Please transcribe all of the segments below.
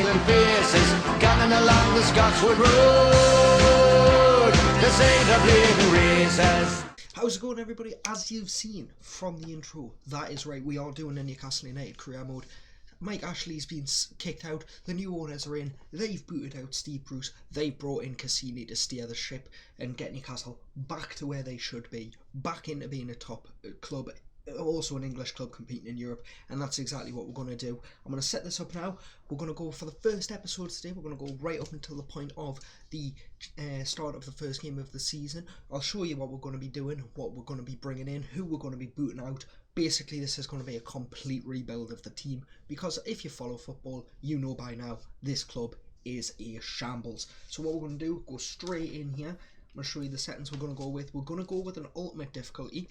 smiling faces, coming along the Scotswood Road. This ain't a bleeding races. How's it going, everybody? As you've seen from the intro, that is right, we are doing a Newcastle United career mode. Mike Ashley's been kicked out, the new owners are in, they've booted out Steve Bruce, they've brought in Cassini to steer the ship and get Newcastle back to where they should be, back into being a top club, also an English club competing in Europe, and that's exactly what we're going to do. I'm going to set this up now. We're going to go for the first episode today. We're going to go right up until the point of the start of the first game of the season. I'll show you what we're going to be doing, what we're going to be bringing in, who we're going to be booting out. Basically, this is going to be a complete rebuild of the team, because if you follow football, you know by now this club is a shambles. So what we're going to do, go straight in here. I'm going to show you the settings we're going to go with. We're going to go with an ultimate difficulty.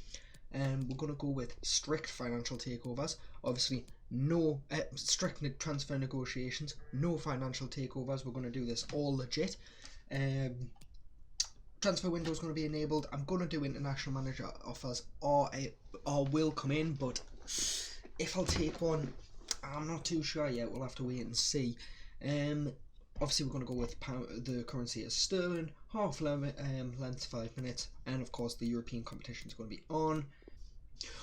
And we're going to go with strict financial takeovers. Obviously, no strict transfer negotiations, no financial takeovers. We're going to do this all legit. Transfer window is going to be enabled. I'm going to do international manager offers or will come in, but if I'll take one, I'm not too sure yet. We'll have to wait and see. Obviously, we're going to go with the currency as sterling, half length 5 minutes, and of course the European competition is going to be on.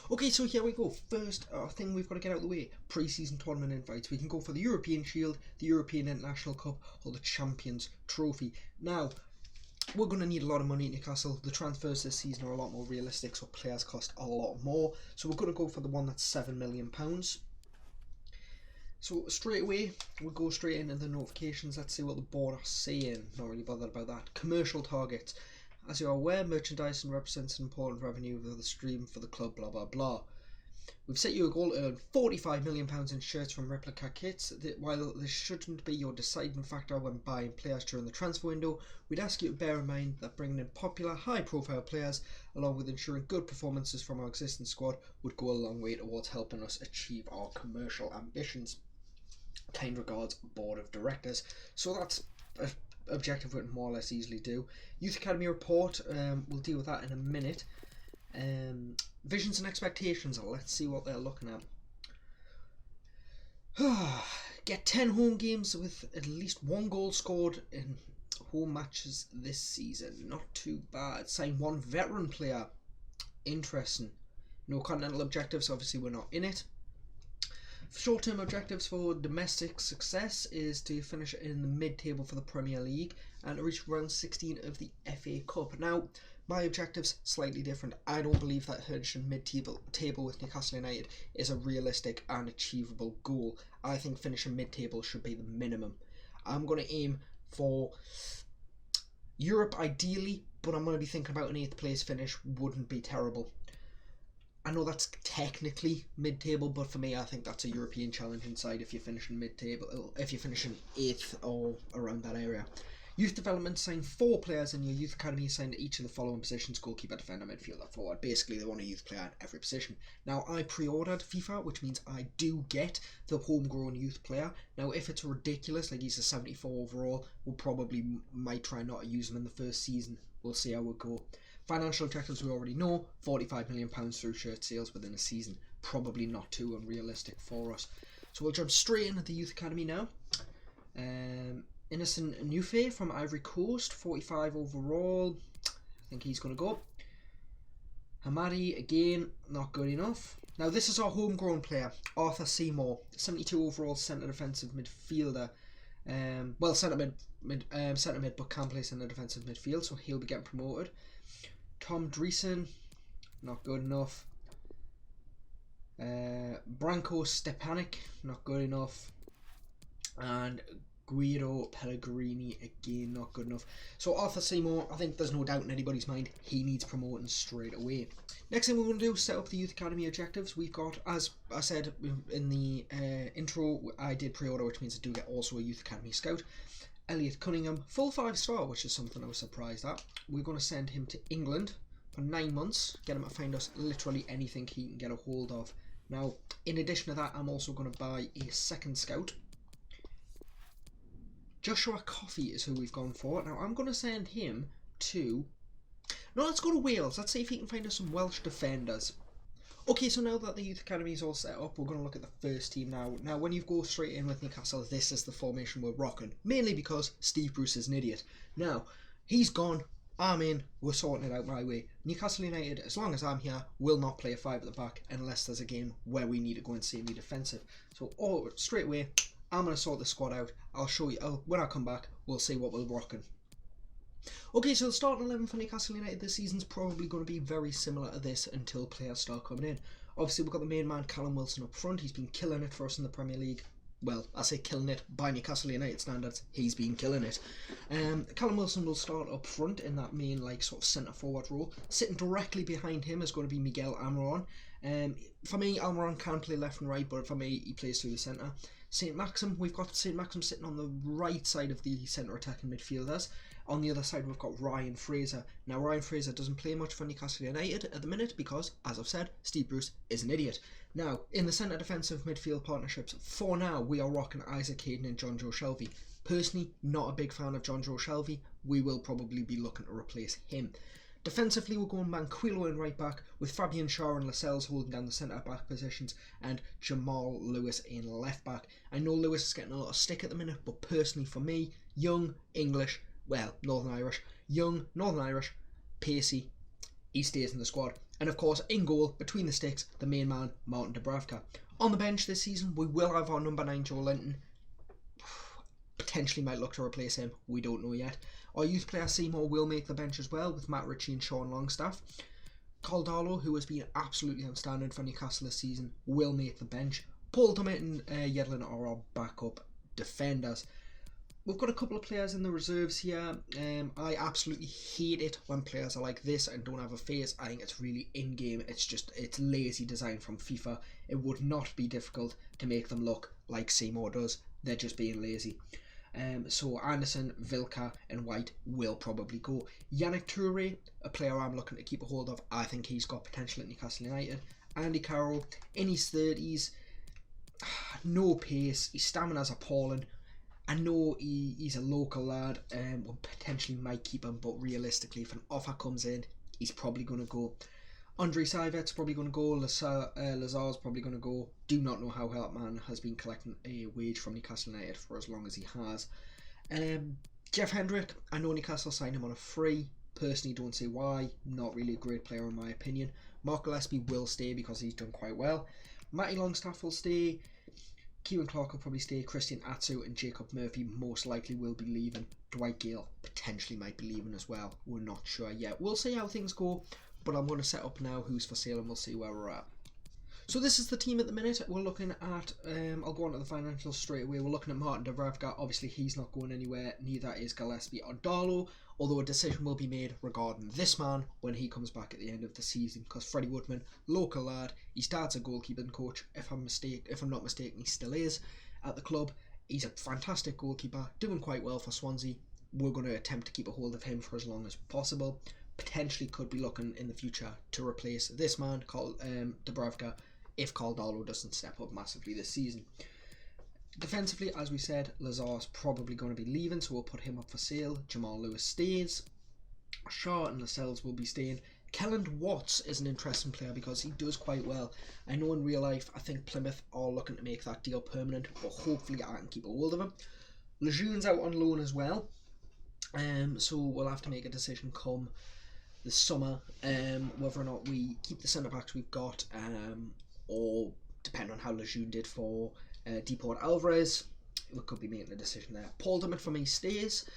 Okay, so here we go. First thing we've got to get out of the way, pre-season tournament invites. We can go for the European Shield, the European International Cup, or the Champions Trophy. Now, we're going to need a lot of money at Newcastle. The transfers this season are a lot more realistic, so players cost a lot more. So we're going to go for the one that's £7 million. So straight away, we'll go straight into the notifications. Let's see what the board are saying. Not really bothered about that. Commercial targets. As you are aware, merchandising represents an important revenue of the stream for the club, blah blah blah. We've set you a goal to earn £45 million in shirts from replica kits. While this shouldn't be your deciding factor when buying players during the transfer window, we'd ask you to bear in mind that bringing in popular, high-profile players, along with ensuring good performances from our existing squad, would go a long way towards helping us achieve our commercial ambitions. Kind regards, Board of Directors. So that's an objective we can more or less easily do. Youth Academy report, we'll deal with that in a minute. Visions and expectations, let's see what they're looking at. Get 10 home games with at least 1 goal scored in home matches this season. Not too bad. Sign 1 veteran player. Interesting. No continental objectives, obviously we're not in it. Short-term objectives for domestic success is to finish in the mid-table for the Premier League and to reach round 16 of the FA Cup. Now, my objectives slightly different. I don't believe that finishing mid-table with Newcastle United is a realistic and achievable goal. I think finishing mid-table should be the minimum. I'm going to aim for Europe ideally, but I'm going to be thinking about an 8th place finish wouldn't be terrible. I know that's technically mid-table, but for me, I think that's a European challenge inside if you're finishing mid-table, if you're finishing 8th or around that area. Youth development, sign 4 players in your youth academy assigned to each of the following positions: goalkeeper, defender, midfielder, forward. Basically, they want a youth player in every position. Now, I pre-ordered FIFA, which means I do get the homegrown youth player. Now, if it's ridiculous, like he's a 74 overall, we'll probably might try not to use him in the first season. We'll see how it go. Financial objectives we already know, £45 million through shirt sales within a season. Probably not too unrealistic for us. So we'll jump straight into the Youth Academy now. Innocent Nufe from Ivory Coast, 45 overall. I think he's going to go. Hamadi, again, not good enough. Now this is our homegrown player, Arthur Seymour, 72 overall centre defensive midfielder. Well, centre mid, but can play centre defensive midfield, so he'll be getting promoted. Tom Dreesen, not good enough. Branko Stepanik, not good enough. And Guido Pellegrini, again, not good enough. So Arthur Seymour, I think there's no doubt in anybody's mind, he needs promoting straight away. Next thing we're going to do is set up the Youth Academy objectives. We've got, as I said in the intro, I did pre-order, which means I do get also a Youth Academy scout. Elliot Cunningham, full 5-star, which is something I was surprised at. We're going to send him to England for 9 months, get him to find us literally anything he can get a hold of. Now, in addition to that, I'm also going to buy a second scout. Joshua Coffey is who we've gone for. Now, I'm going to send him to... No, let's go to Wales. Let's see if he can find us some Welsh defenders. Okay, so now that the youth academy is all set up, we're going to look at the first team now. Now, when you go straight in with Newcastle, this is the formation we're rocking. Mainly because Steve Bruce is an idiot. Now, he's gone. I'm in. We're sorting it out my way. Newcastle United, as long as I'm here, will not play a 5 at the back unless there's a game where we need to go insanely defensive. So, straight away, I'm going to sort the squad out. I'll show you. When I come back, we'll see what we're rocking. Okay, so the starting 11 for Newcastle United this season's probably going to be very similar to this until players start coming in. Obviously, we've got the main man, Callum Wilson, up front. He's been killing it for us in the Premier League. Well, I say killing it by Newcastle United standards. He's been killing it. Callum Wilson will start up front in that main, sort of centre-forward role. Sitting directly behind him is going to be Miguel Almiron. For me, Almiron can play left and right, but for me, he plays through the centre. St. Maxim, we've got St. Maxim sitting on the right side of the centre attacking midfielders. On the other side, we've got Ryan Fraser. Now, Ryan Fraser doesn't play much for Newcastle United at the minute because, as I've said, Steve Bruce is an idiot. Now, in the centre defensive midfield partnerships, for now, we are rocking Isaac Hayden and John Joe Shelvey. Personally, not a big fan of John Joe Shelvey. We will probably be looking to replace him. Defensively, we're going Manquillo in right back, with Fabian Shaw and Lascelles holding down the centre back positions, and Jamal Lewis in left back. I know Lewis is getting a lot of stick at the minute, but personally for me, young, English, Northern Irish, pacey, he stays in the squad. And of course, in goal, between the sticks, the main man, Martin Dubravka. On the bench this season, we will have our number 9, Joe Linton. Potentially might look to replace him, we don't know yet. Our youth player Seymour will make the bench as well, with Matt Ritchie and Sean Longstaff. Caldalo, who has been absolutely outstanding for Newcastle this season, will make the bench. Paul Dummett and Yedlin are our backup defenders. We've got a couple of players in the reserves here. I absolutely hate it when players are like this and don't have a face. I think it's really in-game. It's lazy design from FIFA. It would not be difficult to make them look like Seymour does. They're just being lazy. So Anderson, Vilka and White will probably go. Yannick Touré, a player I'm looking to keep a hold of. I think he's got potential at Newcastle United. Andy Carroll, in his 30s. No pace. His stamina's appalling. I know he's a local lad and we potentially might keep him, but realistically, if an offer comes in, he's probably going to go. Andre Sivet's probably going to go. Lazar's probably going to go. Do not know how that man has been collecting a wage from Newcastle United for as long as he has. Jeff Hendrick, I know Newcastle signed him on a free. Personally, don't see why. Not really a great player in my opinion. Mark Gillespie will stay because he's done quite well. Matty Longstaff will stay. Kieran Clark will probably stay. Christian Atsu and Jacob Murphy most likely will be leaving. Dwight Gale potentially might be leaving as well. We're not sure yet. We'll see how things go, but I'm going to set up now who's for sale and we'll see where we're at. So this is the team at the minute. We're looking at, I'll go on to the financials straight away. We're looking at Martin Dubravka. Obviously he's not going anywhere, neither is Gillespie or Darlow, although a decision will be made regarding this man when he comes back at the end of the season, because Freddie Woodman, local lad, his dad's a goalkeeping coach, if I'm not mistaken, he still is at the club. He's a fantastic goalkeeper, doing quite well for Swansea. We're going to attempt to keep a hold of him for as long as possible. Potentially could be looking in the future to replace this man called Dubravka if Caldalo doesn't step up massively this season. Defensively, as we said, Lazar's probably going to be leaving, so we'll put him up for sale. Jamal Lewis stays. Shaw and Lascelles will be staying. Kelland Watts is an interesting player because he does quite well. I know in real life, I think Plymouth are looking to make that deal permanent, but hopefully I can keep a hold of him. Lejeune's out on loan as well, so we'll have to make a decision come the summer whether or not we keep the centre backs we've got, or depend on how Lejeune did for Deport Alvarez. We could be making a decision there. Paul Dummett for me stays.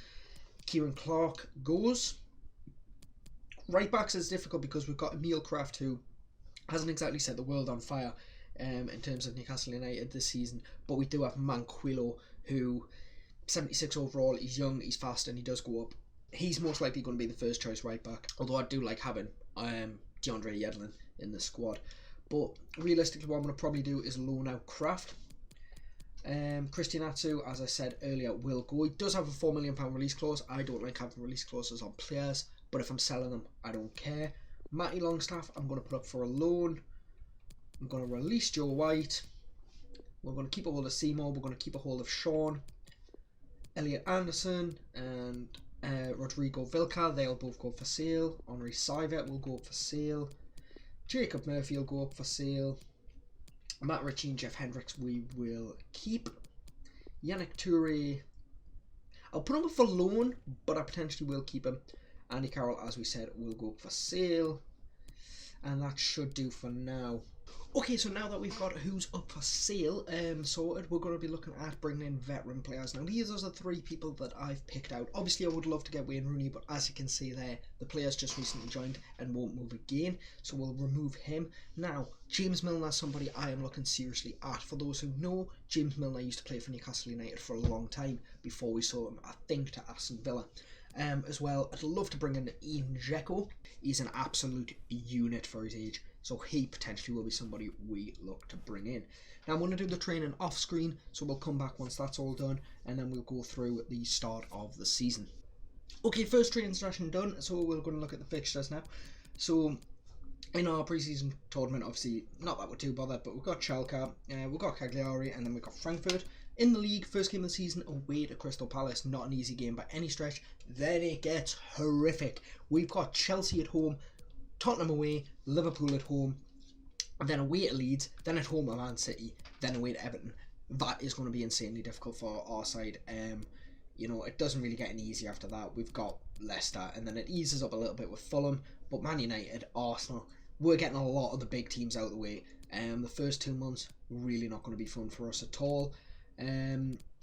Kieran Clark goes. Right backs is difficult because we've got Emil Kraft, who hasn't exactly set the world on fire in terms of Newcastle United this season, but we do have Manquillo, who 76 overall, he's young, he's fast, and he does go up. He's most likely going to be the first choice right back, although I do like having DeAndre Yedlin in the squad. But realistically, what I'm going to probably do is loan out Kraft. Christian Atsu, as I said earlier, will go. He does have a £4 million release clause. I don't like having release clauses on players, but if I'm selling them, I don't care. Matty Longstaff, I'm going to put up for a loan. I'm going to release Joe White. We're going to keep a hold of Seymour. We're going to keep a hold of Sean. Elliot Anderson and Rodrigo Vilca, they'll both go for sale. Henri Sivet will go for sale. Jacob Murphy will go up for sale. Matt Ritchie and Jeff Hendricks we will keep. Yannick Toure, I'll put him up for loan, but I potentially will keep him. Andy Carroll, as we said, will go up for sale. And that should do for now. Okay, so now that we've got who's up for sale sorted, we're going to be looking at bringing in veteran players. Now, these are the 3 people that I've picked out. Obviously, I would love to get Wayne Rooney, but as you can see there, the player's just recently joined and won't move again, so we'll remove him. Now, James Milner is somebody I am looking seriously at. For those who know, James Milner used to play for Newcastle United for a long time before we saw him, I think, to Aston Villa. As well, I'd love to bring in Ian Dzeko. He's an absolute unit for his age, so he potentially will be somebody we look to bring in. Now I'm going to do the training off screen, so we'll come back once that's all done, and then we'll go through the start of the season. Okay, first training session done, so we're going to look at the fixtures now. So in our pre-season tournament, obviously not that we're too bothered, but we've got Schalke, we've got Cagliari, and then we've got Frankfurt. In the league, first game of the season, away to Crystal Palace. Not an easy game by any stretch. Then it gets horrific. We've got Chelsea at home, Tottenham away, Liverpool at home, and then away to Leeds, then at home to Man City, then away to Everton. That is going to be insanely difficult for our side. You know, it doesn't really get any easier after that. We've got Leicester, and then it eases up a little bit with Fulham, but Man United, Arsenal, we're getting a lot of the big teams out of the way. The first 2 months, really not going to be fun for us at all.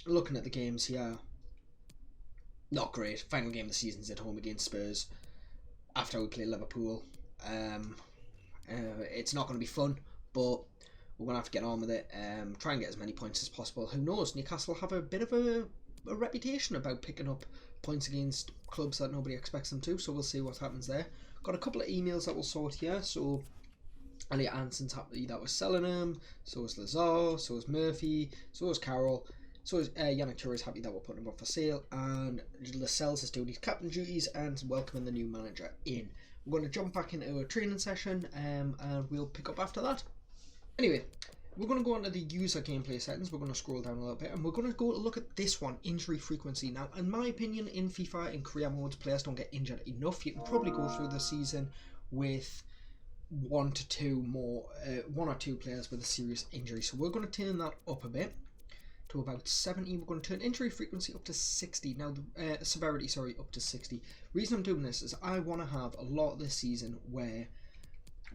Looking at the games here, not great. Final game of the season's at home against Spurs after we play Liverpool. It's not going to be fun, but we're going to have to get on with it. Try and get as many points as possible. Who knows? Newcastle have a bit of a reputation about picking up points against clubs that nobody expects them to, so we'll see what happens there. Got a couple of emails that we'll sort here. So Elliot Anson's happy that we're selling him, so is Lazar, so is Murphy, so is Carroll, so is Yannick Toure is happy that we're putting him up for sale, and Lascelles is doing his captain duties and welcoming the new manager in. We're going to jump back into a training session and we'll pick up after that. Anyway, we're going to go on to the user gameplay settings. We're going to scroll down a little bit and we're going to go look at this one, injury frequency. Now, in my opinion, in FIFA, in career modes, players don't get injured enough. You can probably go through the season with one or two players with a serious injury, so we're going to turn that up a bit to about 70. We're going to turn injury frequency up to 60 now, severity, sorry, up to 60. Reason I'm doing this is I want to have a lot this season where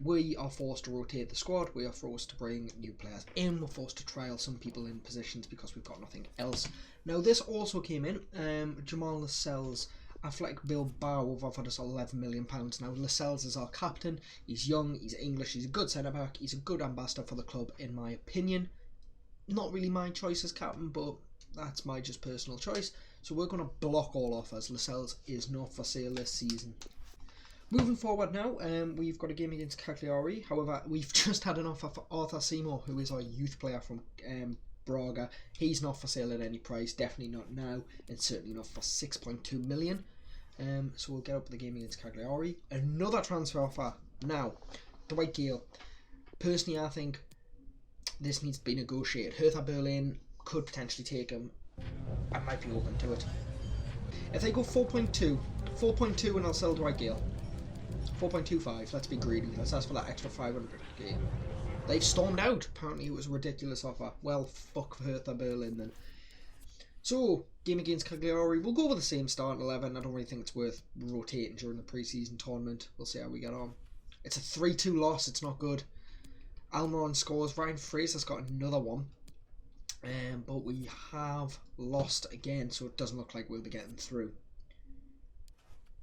we are forced to rotate the squad, we are forced to bring new players in, we're forced to trial some people in positions because we've got nothing else. Now this also came in, Jamal Lascelles, Athletic Bilbao have offered us £11 million. Now Lascelles is our captain, he's young, he's English, he's a good centre-back, he's a good ambassador for the club in my opinion. Not really my choice as captain, but that's my just personal choice. So we're going to block all offers. Lascelles is not for sale this season. Moving forward now, we've got a game against Cagliari. However, we've just had an offer for Arthur Seymour, who is our youth player from Braga. He's not for sale at any price, definitely not now, and certainly not for 6.2 million. So we'll get up with the game against Cagliari. Another transfer offer now, Dwight Gale. Personally, I think this needs to be negotiated. Hertha Berlin could potentially take him. I might be open to it. If they go 4.2 and I'll sell Dwight Gale. 4.25, let's be greedy. Let's ask for that extra 500k. They've stormed out. Apparently it was a ridiculous offer. Well, fuck Hertha Berlin then. So, game against Cagliari. We'll go with the same starting 11. I don't really think it's worth rotating during the pre-season tournament. We'll see how we get on. It's a 3-2 loss. It's not good. Almiron scores. Ryan Fraser's got another one. But we have lost again, so it doesn't look like we'll be getting through.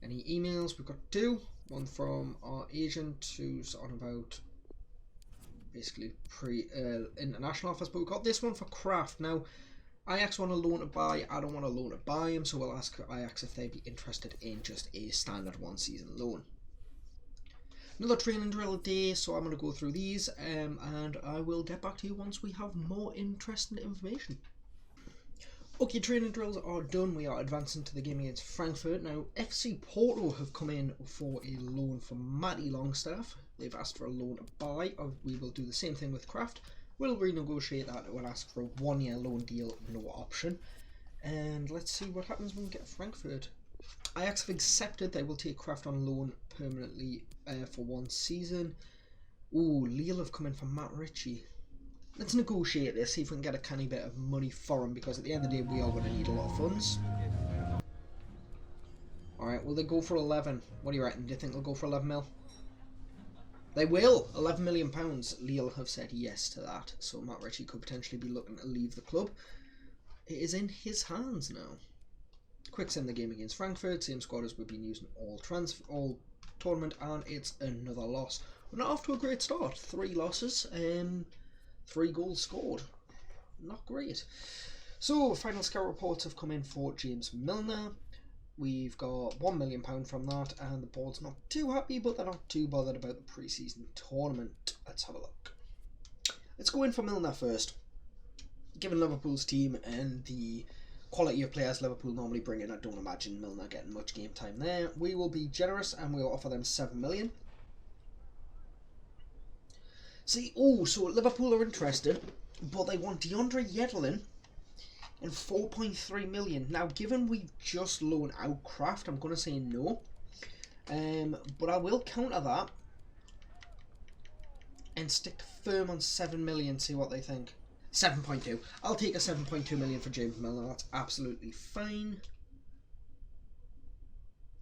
Any emails? We've got 2. One from our agent who's on about basically international offers, but we've got this one for Kraft. Now, Ajax want a loan to buy. I don't want a loan to buy him, so we'll ask Ajax if they'd be interested in just a standard one-season loan. Another training drill a day, so I'm going to go through these and I will get back to you once we have more interesting information. Okay, training drills are done. We are advancing to the game against Frankfurt. Now, FC Porto have come in for a loan for Matty Longstaff. They've asked for a loan to buy. We will do the same thing with Kraft. We'll renegotiate that. We'll ask for a 1-year loan deal, no option. And let's see what happens when we get Frankfurt. Ajax have accepted they will take Kraft on loan permanently for 1 season. Ooh, Lille have come in for Matt Ritchie. Let's negotiate this, see if we can get a canny bit of money for him, because at the end of the day we are going to need a lot of funds. Alright, will they go for 11? What do you reckon? Do you think they'll go for 11 mil? They will! £11 million. Lille have said yes to that, so Matt Ritchie could potentially be looking to leave the club. It is in his hands now. Quick send the game against Frankfurt, same squad as we've been using all tournament, and it's another loss. We're not off to a great start. 3 losses, 3 goals scored. Not great. So, final scout reports have come in for James Milner. We've got £1 million from that, and the board's not too happy, but they're not too bothered about the pre-season tournament. Let's have a look. Let's go in for Milner first. Given Liverpool's team and the quality of players Liverpool normally bring in, I don't imagine Milner getting much game time there. We will be generous and we'll offer them 7 million. See, so Liverpool are interested, but they want DeAndre Yedlin and 4.3 million. Now, given we just loaned out Kraft, I'm going to say no. But I will counter that and stick firm on 7 million, see what they think. 7.2. I'll take a 7.2 million for James Milner. That's absolutely fine.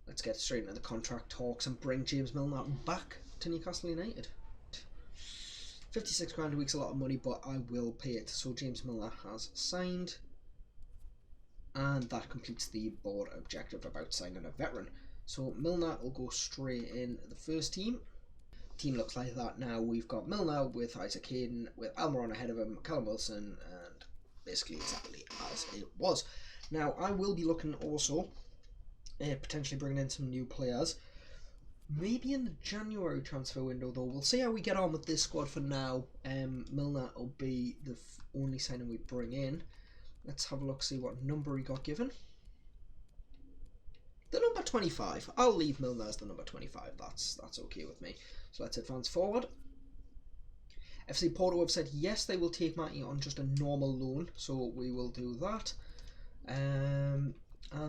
Let's get straight into the contract talks and bring James Milner back to Newcastle United. 56 grand a week's a lot of money, but I will pay it. So James Milner has signed. And that completes the board objective about signing a veteran. So Milner will go straight in the first team. Team looks like that now. We've got Milner with Isaac Hayden, with Almiron ahead of him, Callum Wilson, and basically exactly as it was. Now I will be looking also potentially bringing in some new players. Maybe in the January transfer window though. We'll see how we get on with this squad for now. Milner will be the only signing we bring in. Let's have a look, see what number he got given. The number 25. I'll leave Milner as the number 25. That's okay with me. So let's advance forward. FC Porto have said yes, they will take Matty on just a normal loan. So we will do that. And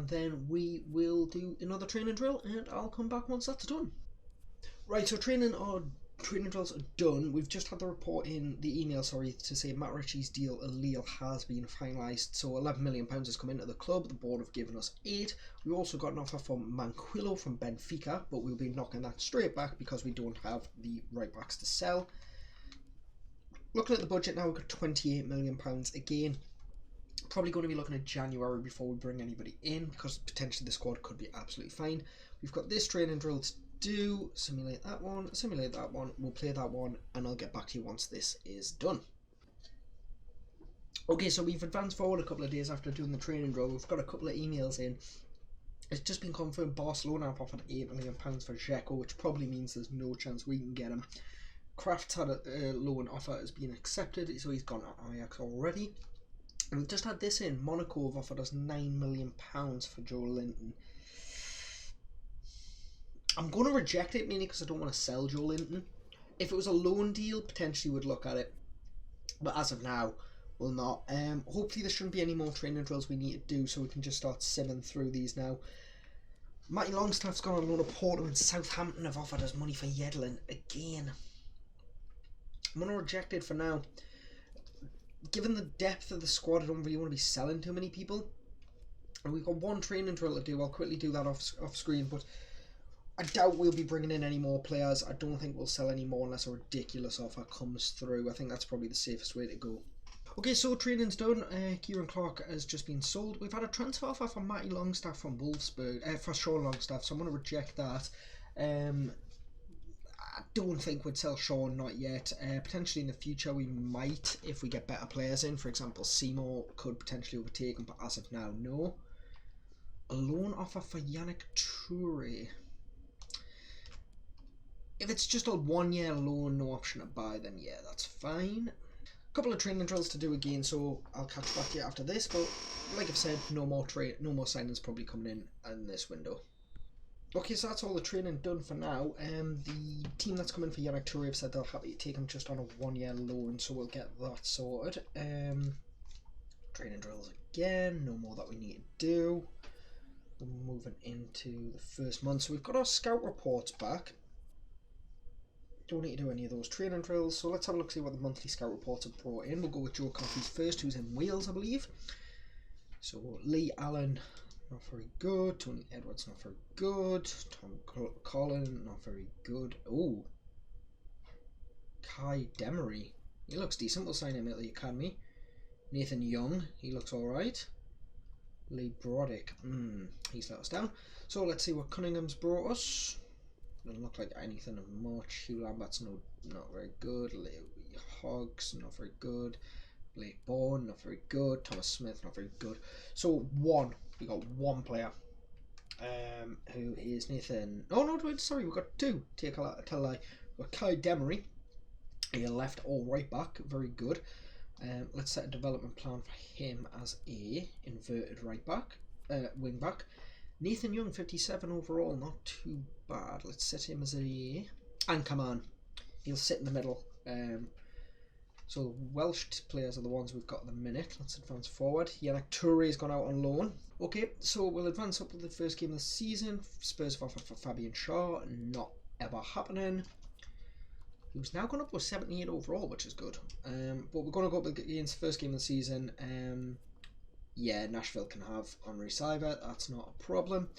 then we will do another training drill and I'll come back once that's done. Right, so training drills are done. We've just had the report in the email, to say Matt Ritchie's deal at Lille has been finalised. So £11 million has come into the club. The board have given us 8. We also got an offer from Manquillo from Benfica, but we'll be knocking that straight back because we don't have the right backs to sell. Looking at the budget now, we've got £28 million again. Probably going to be looking at January before we bring anybody in, because potentially the squad could be absolutely fine. We've got this training drill to do, simulate that one, we'll play that one, and I'll get back to you once this is done. Okay, so we've advanced forward a couple of days after doing the training drill. We've got a couple of emails in. It's just been confirmed Barcelona have offered £8 million for Dzeko, which probably means there's no chance we can get him. Kraft's had a loan offer has been accepted, so he's gone to Ajax already. And we've just had this in. Monaco have offered us £9 million for Joe Linton. I'm going to reject it mainly because I don't want to sell Joe Linton. If it was a loan deal, potentially would look at it. But as of now, we'll not. Hopefully there shouldn't be any more training drills we need to do, so we can just start simming through these now. Matty Longstaff's gone on loan to Porto, and Southampton have offered us money for Yedlin again. I'm going to reject it for now. Given the depth of the squad, I don't really want to be selling too many people. And we've got one training drill to do. I'll quickly do that off screen, but I doubt we'll be bringing in any more players. I don't think we'll sell any more unless a ridiculous offer comes through. I think that's probably the safest way to go. Okay, so training's done. Kieran Clark has just been sold. We've had a transfer offer from Matty Longstaff from Wolfsburg, for Sean Longstaff, so I'm going to reject that. I don't think we'd sell Sean, not yet. Potentially in the future we might, if we get better players in. For example, Seymour could potentially overtake him, but as of now, no. A loan offer for Yannick Toure. If it's just a 1 year loan, no option to buy, then yeah, that's fine. A couple of training drills to do again, so I'll catch back to you after this. But like I've said, no more signings probably coming in this window. Okay, so that's all the training done for now. The team that's coming for Yannick Toure have said they're happy to take him just on a 1 year loan, so we'll get that sorted. Training drills again, no more that we need to do. We're moving into the first month, so we've got our scout reports back. don't need to do any of those training drills. So let's have a look, see what the monthly scout reports have brought in. We'll go with Joe Coffey's first, who's in Wales, I believe. So Lee Allen, not very good. Tony Edwards, not very good. Tom Collin, not very good. Oh, Kai Demery, he looks decent. We'll sign him at the academy. Nathan Young, he looks alright. Lee Broddick, he's let us down. So let's see what Cunningham's brought us. Doesn't look like anything of much. Hugh Lambert's not very good. Lee Hoggs, not very good. Blake Bourne, not very good. Thomas Smith, not very good. So we got one player, who is Nathan. Oh no, sorry, we've got two. Tell a lie. We've got Kai Demery, a left or right back, very good. Let's set a development plan for him as a inverted right back, wing back. Nathan Young, 57 overall, not too bad. Let's set him as a anchor man. He'll sit in the middle. So the Welsh players are the ones we've got at the minute. Let's advance forward. Yannick Touré's gone out on loan. Okay, so we'll advance up to the first game of the season. Spurs have offered for Fabian Shaw. Not ever happening. Who's now gone up with 78 overall, which is good. But we're going to go up against the first game of the season. Yeah, Nashville can have Henri Saivet. That's not a problem.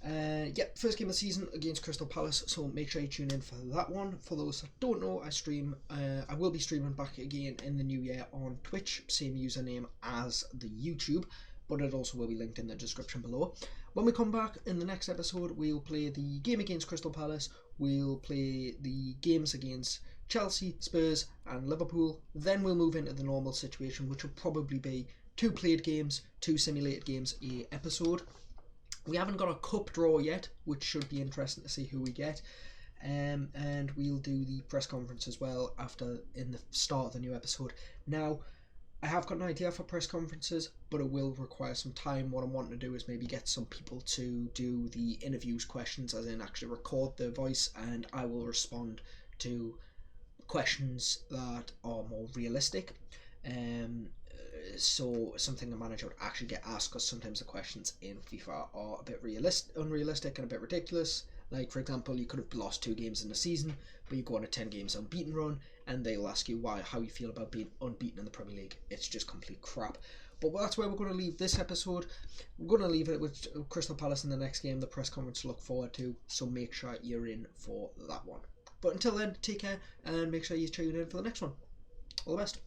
Yeah, first game of the season against Crystal Palace, so make sure you tune in for that one. For those that don't know, I will be streaming back again in the new year on Twitch, same username as the YouTube, but it also will be linked in the description below. When we come back in the next episode, we'll play the game against Crystal Palace, we'll play the games against Chelsea, Spurs and Liverpool, then we'll move into the normal situation, which will probably be 2 played games, 2 simulated games a episode. We haven't got a cup draw yet, which should be interesting to see who we get. And we'll do the press conference as well in the start of the new episode. Now, I have got an idea for press conferences, but it will require some time. What I'm wanting to do is maybe get some people to do the interviews questions, as in actually record their voice, and I will respond to questions that are more realistic. So something the manager would actually get asked, because sometimes the questions in FIFA are a bit unrealistic and a bit ridiculous. Like, for example, you could have lost 2 games in the season, but you go on a 10 games unbeaten run, and they'll ask you how you feel about being unbeaten in the Premier League. It's just complete crap. But that's where we're going to leave this episode. We're going to leave it with Crystal Palace in the next game, the press conference to look forward to, so make sure you're in for that one. But until then, take care, and make sure you tune in for the next one. All the best.